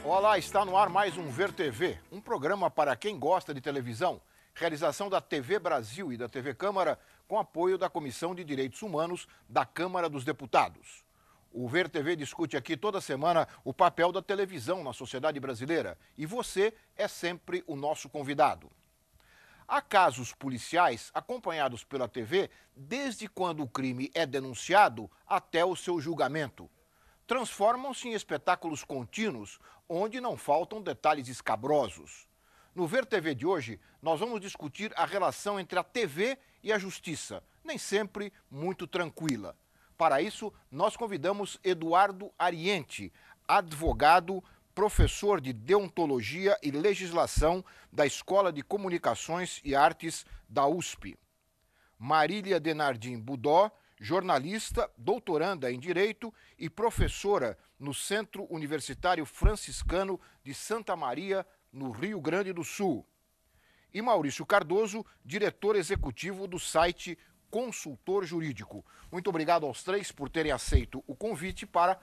Olá, está no ar mais um Ver TV, um programa para quem gosta de televisão. Realização da TV Brasil e da TV Câmara, com apoio da Comissão de Direitos Humanos da Câmara dos Deputados. O Ver TV discute aqui toda semana o papel da televisão na sociedade brasileira e você é sempre o nosso convidado. Há casos policiais acompanhados pela TV desde quando o crime é denunciado até o seu julgamento. Transformam-se em espetáculos contínuos, onde não faltam detalhes escabrosos. No Ver TV de hoje, nós vamos discutir a relação entre a TV e a justiça, nem sempre muito tranquila. Para isso, nós convidamos Eduardo Ariente, advogado, professor de Deontologia e Legislação da Escola de Comunicações e Artes da USP. Marília Denardim Budó, jornalista, doutoranda em Direito e professora no Centro Universitário Franciscano de Santa Maria, no Rio Grande do Sul. E Maurício Cardoso, diretor executivo do site Consultor Jurídico. Muito obrigado aos três por terem aceito o convite para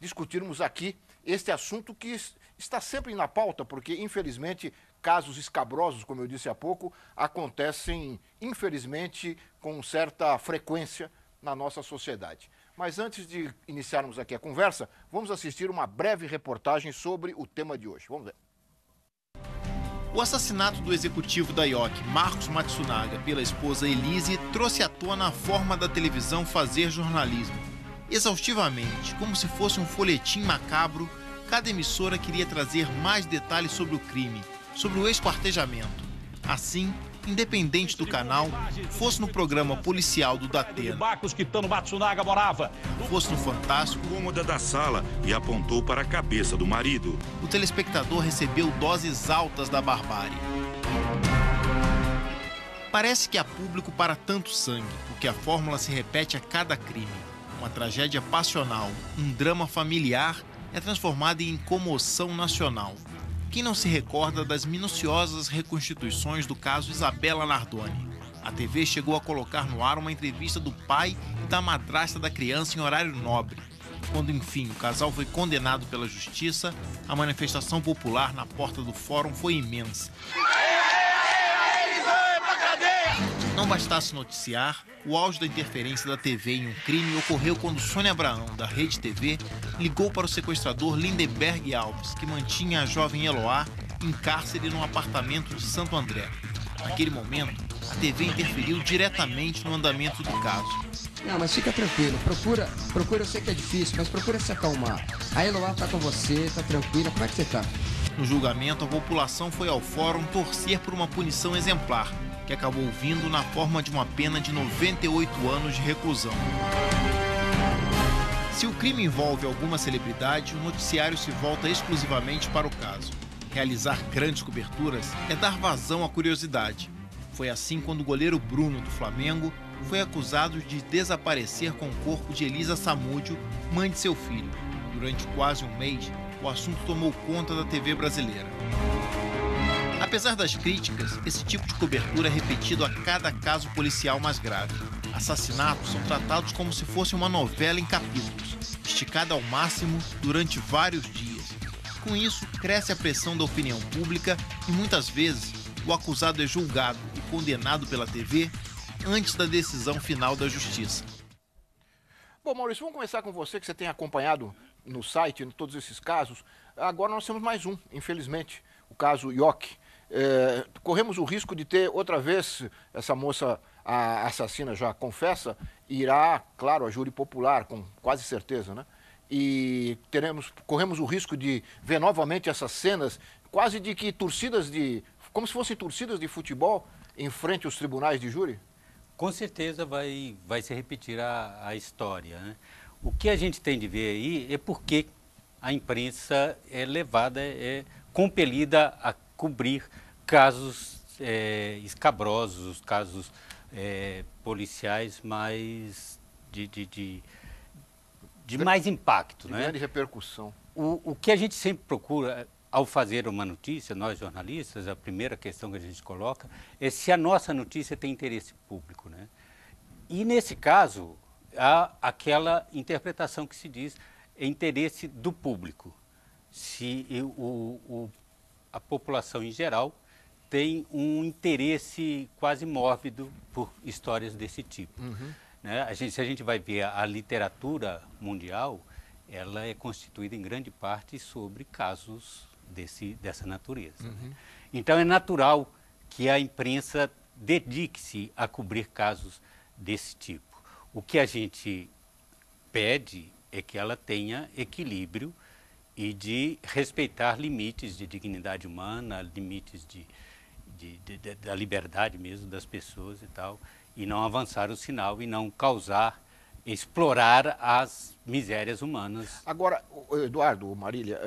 discutirmos aqui este assunto que está sempre na pauta, porque, infelizmente, casos escabrosos, como eu disse há pouco, acontecem, infelizmente, com certa frequência na nossa sociedade. Mas antes de iniciarmos aqui a conversa, vamos assistir uma breve reportagem sobre o tema de hoje. Vamos ver. O assassinato do executivo da IOC, Marcos Matsunaga, pela esposa Elise, trouxe à tona a forma da televisão fazer jornalismo. Exaustivamente, como se fosse um folhetim macabro, cada emissora queria trazer mais detalhes sobre o crime, sobre o esquartejamento. Assim, independente do canal, fosse no programa policial do Datena, fosse no Fantástico, cômoda da sala e apontou para a cabeça do marido. O telespectador recebeu doses altas da barbárie. Parece que há público para tanto sangue, porque a fórmula se repete a cada crime. Uma tragédia passional, um drama familiar é transformada em comoção nacional. Quem não se recorda das minuciosas reconstituições do caso Isabela Nardoni? A TV chegou a colocar no ar uma entrevista do pai e da madrasta da criança em horário nobre. Quando, enfim, o casal foi condenado pela justiça, a manifestação popular na porta do fórum foi imensa. Não bastasse noticiar, o auge da interferência da TV em um crime ocorreu quando Sônia Abraão, da Rede TV, ligou para o sequestrador Lindenberg Alves, que mantinha a jovem Eloá em cárcere num apartamento de Santo André. Naquele momento, a TV interferiu diretamente no andamento do caso. Não, mas fica tranquilo, procura, eu sei que é difícil, mas procura se acalmar. A Eloá tá com você, tá tranquila, como é que você tá? No julgamento, a população foi ao fórum torcer por uma punição exemplar, que acabou vindo na forma de uma pena de 98 anos de reclusão. Se o crime envolve alguma celebridade, o noticiário se volta exclusivamente para o caso. Realizar grandes coberturas é dar vazão à curiosidade. Foi assim quando o goleiro Bruno, do Flamengo, foi acusado de desaparecer com o corpo de Elisa Samúdio, mãe de seu filho. Durante quase um mês, o assunto tomou conta da TV brasileira. Apesar das críticas, esse tipo de cobertura é repetido a cada caso policial mais grave. Assassinatos são tratados como se fosse uma novela em capítulos, esticada ao máximo durante vários dias. Com isso, cresce a pressão da opinião pública e, muitas vezes, o acusado é julgado e condenado pela TV antes da decisão final da justiça. Bom, Maurício, vamos começar com você, que você tem acompanhado no site, em todos esses casos. Agora nós temos mais um, infelizmente, o caso IOC. Corremos o risco de ter outra vez essa moça, a assassina já confessa, irá, claro, a júri popular, com quase certeza, né? E corremos o risco de ver novamente essas cenas, quase de que como se fossem torcidas de futebol em frente aos tribunais de júri? Com certeza vai se repetir a história, né? O que a gente tem de ver aí é porque a imprensa é compelida a cobrir casos escabrosos, casos policiais mais de mais impacto, né? Grande repercussão. O que a gente sempre procura ao fazer uma notícia, nós jornalistas, a primeira questão que a gente coloca é se a nossa notícia tem interesse público, né? E nesse caso, há aquela interpretação que se diz interesse do público. se a população em geral tem um interesse quase mórbido por histórias desse tipo. Né? Se a gente vai ver a literatura mundial, ela é constituída em grande parte sobre casos dessa natureza. Né? Então é natural que a imprensa dedique-se a cobrir casos desse tipo. O que a gente pede é que ela tenha equilíbrio e de respeitar limites de dignidade humana, limites da liberdade mesmo das pessoas e tal, e não avançar o sinal e não explorar as misérias humanas. Agora, Eduardo, Marília,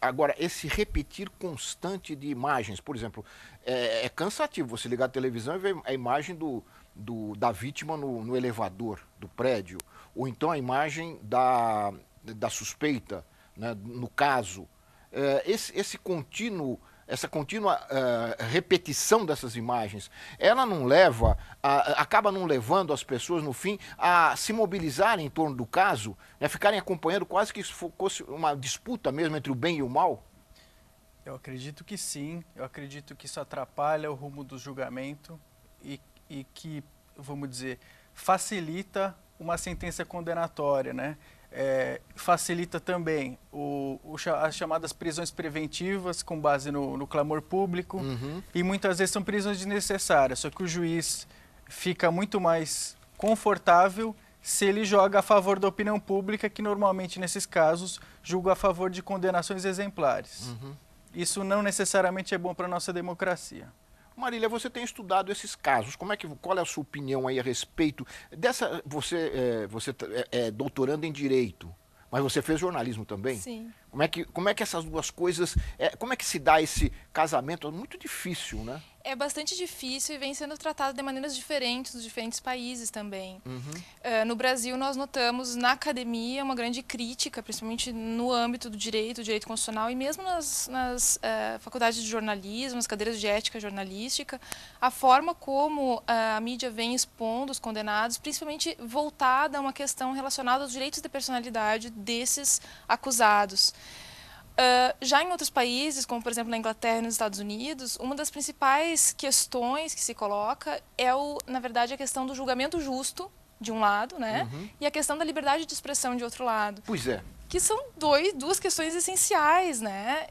agora esse repetir constante de imagens, por exemplo, é cansativo você ligar a televisão e ver a imagem da vítima no elevador do prédio, ou então a imagem da suspeita, né, no caso. Essa contínua repetição dessas imagens, ela não leva, acaba não levando as pessoas, no fim, a se mobilizarem em torno do caso, né, ficarem acompanhando quase que isso fosse uma disputa mesmo entre o bem e o mal? Eu acredito que sim, eu acredito que isso atrapalha o rumo do julgamento e que, vamos dizer, facilita uma sentença condenatória, né? Facilita também as chamadas prisões preventivas com base no clamor público, e muitas vezes são prisões desnecessárias, só que o juiz fica muito mais confortável se ele joga a favor da opinião pública, que normalmente nesses casos julga a favor de condenações exemplares. Isso não necessariamente é bom para a nossa democracia. Marília, você tem estudado esses casos. Qual é a sua opinião aí a respeito dessa? Você é doutorando em Direito, mas você fez jornalismo também? Sim. Como é que essas duas coisas, como é que se dá esse casamento? É muito difícil, né? É bastante difícil e vem sendo tratado de maneiras diferentes nos diferentes países também. No Brasil, nós notamos na academia uma grande crítica, principalmente no âmbito do direito constitucional e mesmo nas faculdades de jornalismo, nas cadeiras de ética jornalística, a forma como a mídia vem expondo os condenados, principalmente voltada a uma questão relacionada aos direitos de personalidade desses acusados. Já em outros países, como por exemplo na Inglaterra e nos Estados Unidos, uma das principais questões que se coloca é, na verdade, a questão do julgamento justo, de um lado, né? E a questão da liberdade de expressão, de outro lado. Pois é. Que são duas questões essenciais, né?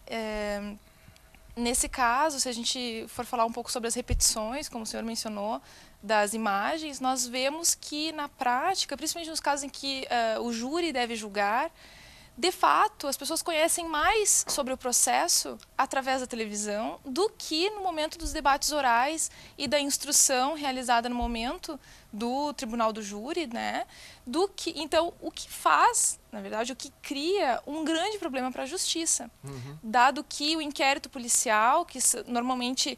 Nesse caso, se a gente for falar um pouco sobre as repetições, como o senhor mencionou, das imagens, nós vemos que na prática, principalmente nos casos em que o júri deve julgar, de fato, as pessoas conhecem mais sobre o processo através da televisão do que no momento dos debates orais e da instrução realizada no momento do tribunal do júri, né? Então, o que faz, na verdade, o que cria um grande problema para a justiça, dado que o inquérito policial, que normalmente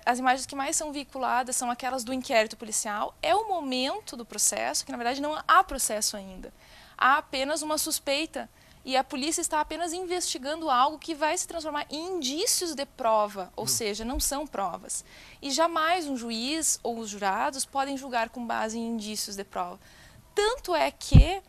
as imagens que mais são veiculadas são aquelas do inquérito policial, é o momento do processo, que na verdade não há processo ainda. Há apenas uma suspeita e a polícia está apenas investigando algo que vai se transformar em indícios de prova, ou seja, não são provas. E jamais um juiz ou os jurados podem julgar com base em indícios de prova. Tanto é que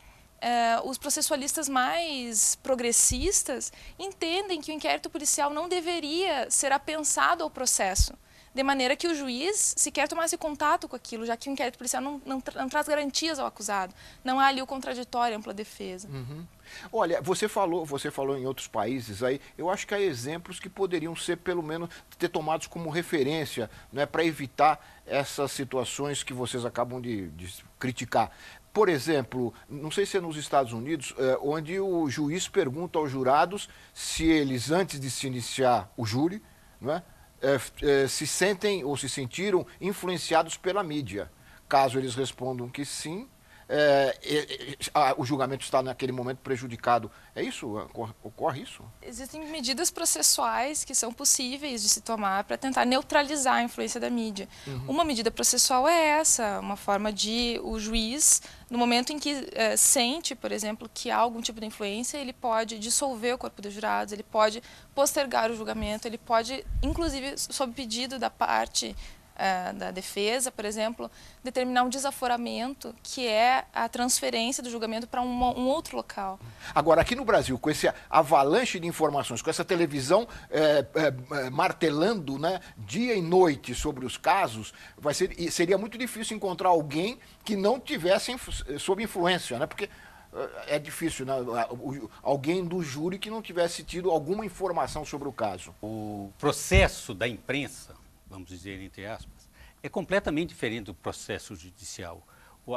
os processualistas mais progressistas entendem que o inquérito policial não deveria ser apensado ao processo, de maneira que o juiz sequer tomasse contato com aquilo, já que o inquérito policial não traz garantias ao acusado. Não há ali o contraditório, a ampla defesa. Olha, você falou em outros países aí, eu acho que há exemplos que poderiam ser, pelo menos, ter tomados como referência, né, para evitar essas situações que vocês acabam de criticar. Por exemplo, não sei se é nos Estados Unidos, onde o juiz pergunta aos jurados se eles, antes de se iniciar o júri, né, se sentem ou se sentiram influenciados pela mídia. Caso eles respondam que sim, o julgamento está naquele momento prejudicado. É isso? Ocorre isso? Existem medidas processuais que são possíveis de se tomar para tentar neutralizar a influência da mídia. Uma medida processual é essa, uma forma de o juiz, no momento em que sente, por exemplo, que há algum tipo de influência, ele pode dissolver o corpo dos jurados, ele pode postergar o julgamento, ele pode, inclusive, sob pedido da parte da defesa, por exemplo, determinar um desaforamento, que é a transferência do julgamento para um outro local. Agora, aqui no Brasil, com esse avalanche de informações, com essa televisão martelando, né, dia e noite sobre os casos, seria muito difícil encontrar alguém que não tivesse sob influência, né? Porque é difícil, né? Alguém do júri que não tivesse tido alguma informação sobre o caso. O processo da imprensa, vamos dizer entre aspas, é completamente diferente do processo judicial.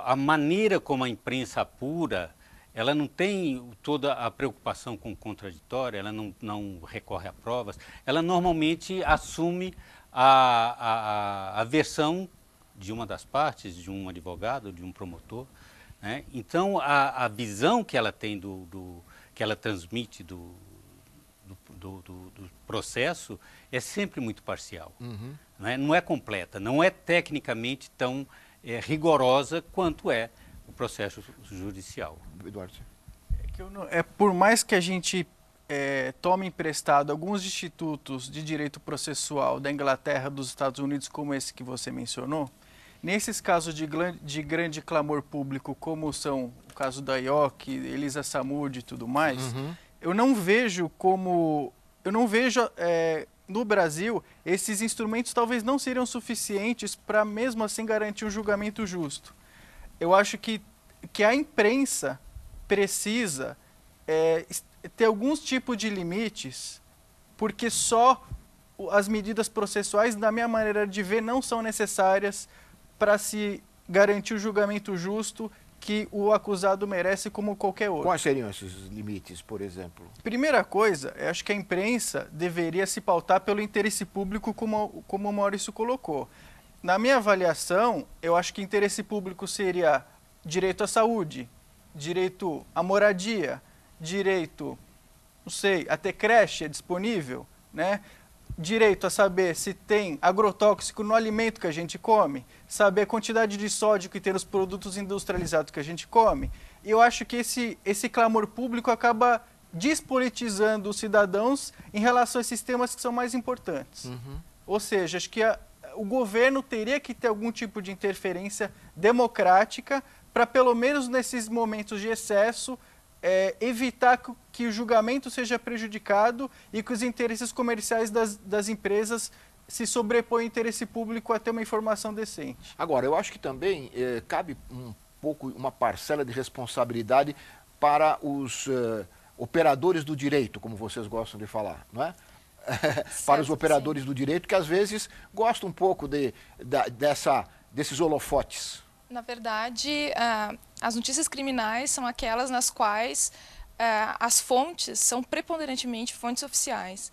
A maneira como a imprensa apura, ela não tem toda a preocupação com o contraditório, ela não recorre a provas, ela normalmente assume a versão de uma das partes, de um advogado, de um promotor, né? Então, a visão que ela tem que ela transmite do processo é sempre muito parcial. Uhum. Né? Não é completa, não é tecnicamente tão rigorosa quanto é o processo judicial. Eduardo. Por mais que a gente tome emprestado alguns institutos de direito processual da Inglaterra, dos Estados Unidos, como esse que você mencionou, nesses casos de grande clamor público, como são o caso da IOC, Elisa Samud e tudo mais, eu não vejo no Brasil, esses instrumentos talvez não seriam suficientes para mesmo assim garantir um julgamento justo. Eu acho que a imprensa precisa ter alguns tipos de limites, porque só as medidas processuais, na minha maneira de ver, não são necessárias para se garantir o julgamento justo que o acusado merece como qualquer outro. Quais seriam esses limites, por exemplo? Primeira coisa, eu acho que a imprensa deveria se pautar pelo interesse público, como o Maurício colocou. Na minha avaliação, eu acho que interesse público seria direito à saúde, direito à moradia, direito, não sei, a ter creche disponível, né? Direito a saber se tem agrotóxico no alimento que a gente come, saber a quantidade de sódio que tem nos produtos industrializados que a gente come. E eu acho que esse clamor público acaba despolitizando os cidadãos em relação a esses temas que são mais importantes. Ou seja, acho que o governo teria que ter algum tipo de interferência democrática para, pelo menos nesses momentos de excesso, evitar que o julgamento seja prejudicado e que os interesses comerciais das empresas se sobrepõem ao interesse público a ter uma informação decente. Agora, eu acho que também cabe uma parcela de responsabilidade para os operadores do direito, como vocês gostam de falar, não é? Para os operadores do direito, que às vezes gostam um pouco desses holofotes. Na verdade, as notícias criminais são aquelas nas quais as fontes são preponderantemente fontes oficiais.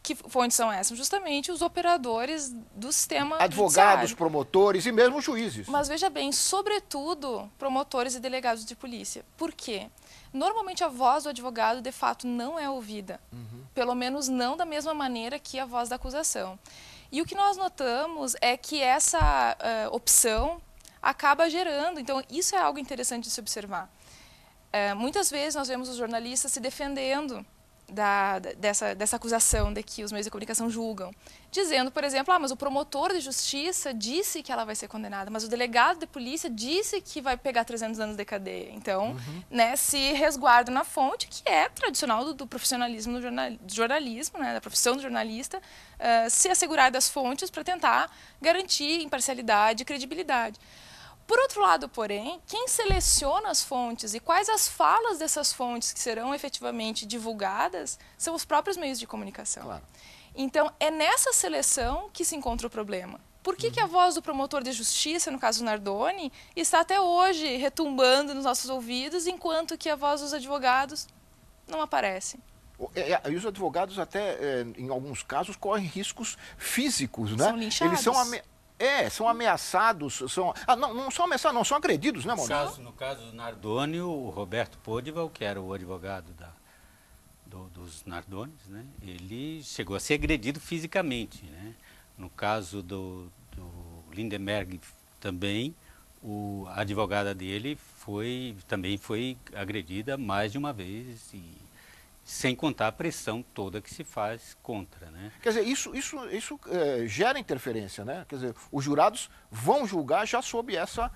Que fontes são essas? Justamente os operadores do sistema advogados, judiciário. Promotores e mesmo juízes. Mas veja bem, sobretudo promotores e delegados de polícia. Por quê? Normalmente a voz do advogado, de fato, não é ouvida. Pelo menos não da mesma maneira que a voz da acusação. E o que nós notamos é que essa opção acaba gerando. Então, isso é algo interessante de se observar. Muitas vezes nós vemos os jornalistas se defendendo dessa acusação de que os meios de comunicação julgam, dizendo, por exemplo, mas o promotor de justiça disse que ela vai ser condenada, mas o delegado de polícia disse que vai pegar 300 anos de cadeia. Então, né, se resguarda na fonte, que é tradicional do profissionalismo do jornalismo, né, da profissão do jornalista, se assegurar das fontes para tentar garantir imparcialidade e credibilidade. Por outro lado, porém, quem seleciona as fontes e quais as falas dessas fontes que serão efetivamente divulgadas são os próprios meios de comunicação. Claro. Então, é nessa seleção que se encontra o problema. Por que a voz do promotor de justiça, no caso Nardoni, está até hoje retumbando nos nossos ouvidos, enquanto que a voz dos advogados não aparece? E os advogados até, em alguns casos, correm riscos físicos, né? São linchados. Eles são ameaçados, não são ameaçados, não, são agredidos, né, Maurício? No caso do Nardoni, o Roberto Podival, que era o advogado dos Nardones, né, ele chegou a ser agredido fisicamente, né? No caso do Lindenberg também, a advogada dele também foi agredida mais de uma vez e sem contar a pressão toda que se faz contra, né? Quer dizer, isso gera interferência, né? Quer dizer, os jurados vão julgar já sob essa...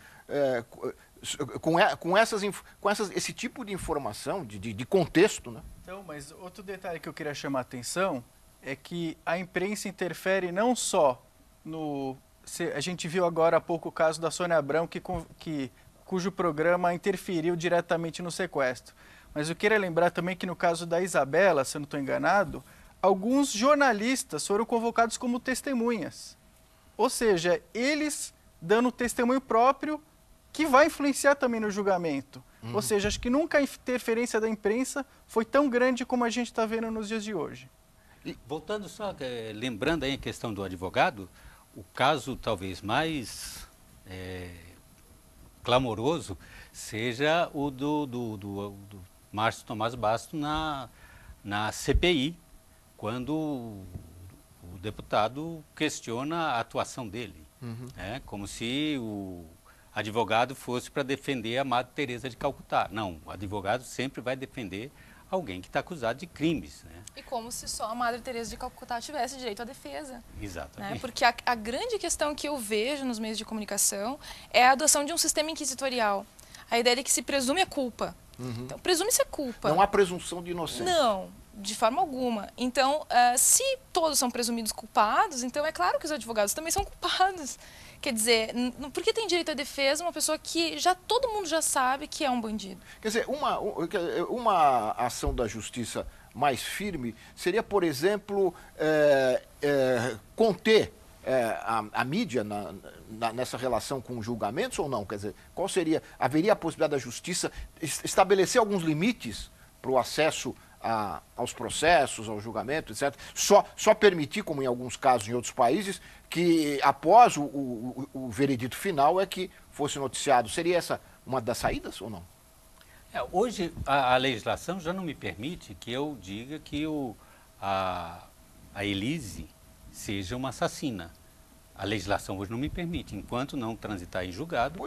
esse tipo de informação, de contexto, né? Então, mas outro detalhe que eu queria chamar a atenção é que a imprensa interfere não só no... A gente viu agora há pouco o caso da Sônia Abrão, cujo programa interferiu diretamente no sequestro. Mas eu queria lembrar também que no caso da Isabela, se eu não estou enganado, alguns jornalistas foram convocados como testemunhas. Ou seja, eles dando testemunho próprio que vai influenciar também no julgamento. Ou seja, acho que nunca a interferência da imprensa foi tão grande como a gente está vendo nos dias de hoje. E voltando só, lembrando aí a questão do advogado, o caso talvez mais clamoroso seja o do Márcio Tomás Basto na CPI, quando o deputado questiona a atuação dele, como se o advogado fosse para defender a Madre Teresa de Calcutá. Não, o advogado sempre vai defender alguém que está acusado de crimes, né? E como se só a Madre Teresa de Calcutá tivesse direito à defesa. Exatamente. Né? Porque a grande questão que eu vejo nos meios de comunicação é a adoção de um sistema inquisitorial. A ideia de que se presume a culpa. Então, presume-se a culpa. Não há presunção de inocência. Não, de forma alguma. Então, se todos são presumidos culpados, então é claro que os advogados também são culpados. Quer dizer, por que tem direito à defesa uma pessoa que todo mundo já sabe que é um bandido? Quer dizer, uma ação da justiça mais firme seria, por exemplo, conter a mídia nessa relação com julgamentos ou não? Quer dizer, haveria a possibilidade da justiça estabelecer alguns limites para o acesso aos processos, ao julgamento, etc. Só permitir, como em alguns casos em outros países, que após o veredito final é que fosse noticiado. Seria essa uma das saídas ou não? Hoje a legislação já não me permite que eu diga que a Elise seja uma assassina. A legislação hoje não me permite. Enquanto não transitar em julgado,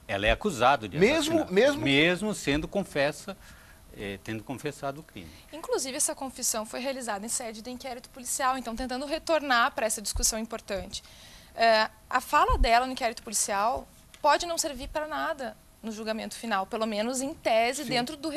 ela é acusada de assassinato. Mesmo sendo tendo confessado o crime. Inclusive, essa confissão foi realizada em sede de inquérito policial, então tentando retornar para essa discussão importante. A fala dela no inquérito policial pode não servir para nada no julgamento final, pelo menos em tese, dentro do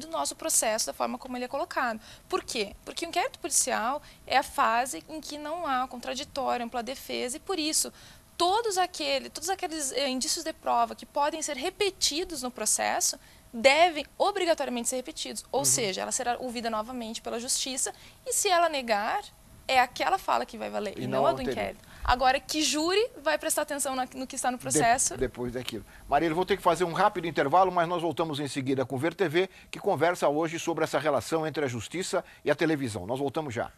nosso processo, da forma como ele é colocado. Por quê? Porque o inquérito policial é a fase em que não há contraditório, ampla defesa, e por isso todos aqueles indícios de prova que podem ser repetidos no processo devem obrigatoriamente ser repetidos, ou seja, ela será ouvida novamente pela justiça, e se ela negar, é aquela fala que vai valer, e não a do inquérito. Agora, que júri vai prestar atenção no que está no processo? Depois daquilo. Marília, vou ter que fazer um rápido intervalo, mas nós voltamos em seguida com o Ver TV, que conversa hoje sobre essa relação entre a justiça e a televisão. Nós voltamos já.